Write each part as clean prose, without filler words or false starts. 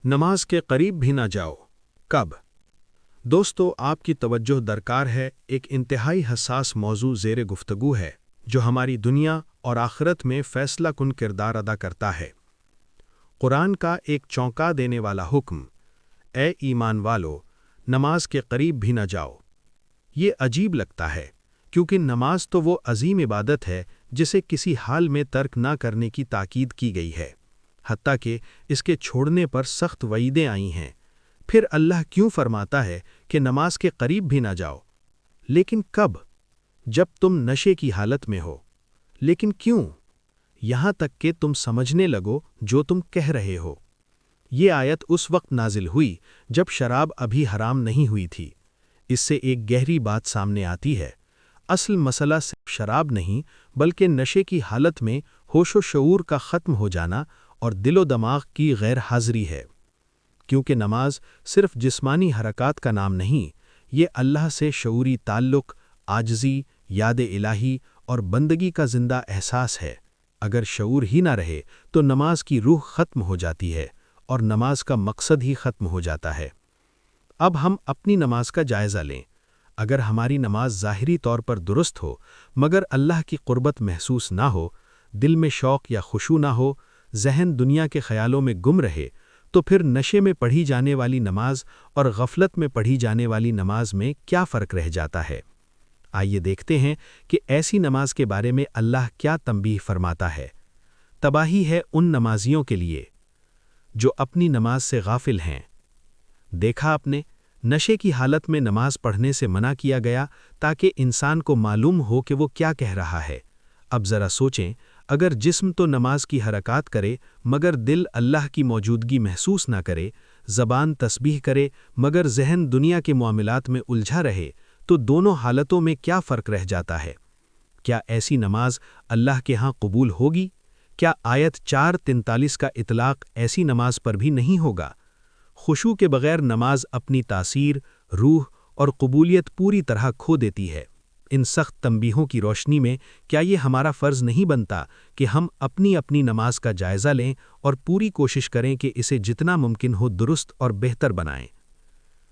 نماز کے قریب بھی نہ جاؤ کب؟ دوستو، آپ کی توجہ درکار ہے، ایک انتہائی حساس موضوع زیر گفتگو ہے جو ہماری دنیا اور آخرت میں فیصلہ کن کردار ادا کرتا ہے۔ قرآن کا ایک چونکا دینے والا حکم، اے ایمان والو، نماز کے قریب بھی نہ جاؤ۔ یہ عجیب لگتا ہے کیونکہ نماز تو وہ عظیم عبادت ہے جسے کسی حال میں ترک نہ کرنے کی تاکید کی گئی ہے، حتیٰ کہ اس کے چھوڑنے پر سخت وعیدیں آئی ہیں۔ پھر اللہ کیوں فرماتا ہے کہ نماز کے قریب بھی نہ جاؤ؟ لیکن کب؟ جب تم نشے کی حالت میں ہو۔ لیکن کیوں؟ یہاں تک کہ تم سمجھنے لگو جو تم کہہ رہے ہو۔ یہ آیت اس وقت نازل ہوئی جب شراب ابھی حرام نہیں ہوئی تھی۔ اس سے ایک گہری بات سامنے آتی ہے۔ اصل مسئلہ صرف شراب نہیں بلکہ نشے کی حالت میں ہوش و شعور کا ختم ہو جانا اور دل و دماغ کی غیر حاضری ہے۔ کیونکہ نماز صرف جسمانی حرکات کا نام نہیں، یہ اللہ سے شعوری تعلق، عاجزی، یاد الہی اور بندگی کا زندہ احساس ہے۔ اگر شعور ہی نہ رہے تو نماز کی روح ختم ہو جاتی ہے اور نماز کا مقصد ہی ختم ہو جاتا ہے۔ اب ہم اپنی نماز کا جائزہ لیں۔ اگر ہماری نماز ظاہری طور پر درست ہو مگر اللہ کی قربت محسوس نہ ہو، دل میں شوق یا خشوع نہ ہو، ذہن دنیا کے خیالوں میں گم رہے، تو پھر نشے میں پڑھی جانے والی نماز اور غفلت میں پڑھی جانے والی نماز میں کیا فرق رہ جاتا ہے؟ آئیے دیکھتے ہیں کہ ایسی نماز کے بارے میں اللہ کیا تنبیہ فرماتا ہے۔ تباہی ہے ان نمازیوں کے لیے جو اپنی نماز سے غافل ہیں۔ دیکھا آپ نے، نشے کی حالت میں نماز پڑھنے سے منع کیا گیا تاکہ انسان کو معلوم ہو کہ وہ کیا کہہ رہا ہے۔ اب ذرا سوچیں، اگر جسم تو نماز کی حرکات کرے مگر دل اللہ کی موجودگی محسوس نہ کرے، زبان تسبیح کرے مگر ذہن دنیا کے معاملات میں الجھا رہے، تو دونوں حالتوں میں کیا فرق رہ جاتا ہے؟ کیا ایسی نماز اللہ کے ہاں قبول ہوگی؟ کیا آیت 4:43 کا اطلاق ایسی نماز پر بھی نہیں ہوگا؟ خشوع کے بغیر نماز اپنی تاثیر، روح اور قبولیت پوری طرح کھو دیتی ہے۔ ان سخت تنبیہوں کی روشنی میں کیا یہ ہمارا فرض نہیں بنتا کہ ہم اپنی نماز کا جائزہ لیں اور پوری کوشش کریں کہ اسے جتنا ممکن ہو درست اور بہتر بنائیں؟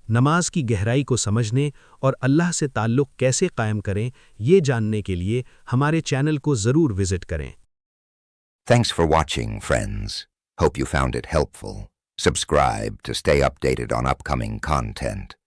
نماز کی گہرائی کو سمجھنے اور اللہ سے تعلق کیسے قائم کریں، یہ جاننے کے لیے ہمارے چینل کو ضرور وزٹ کریں۔ Thanks for watching, friends. Hope you found it helpful. Subscribe to stay updated on upcoming content.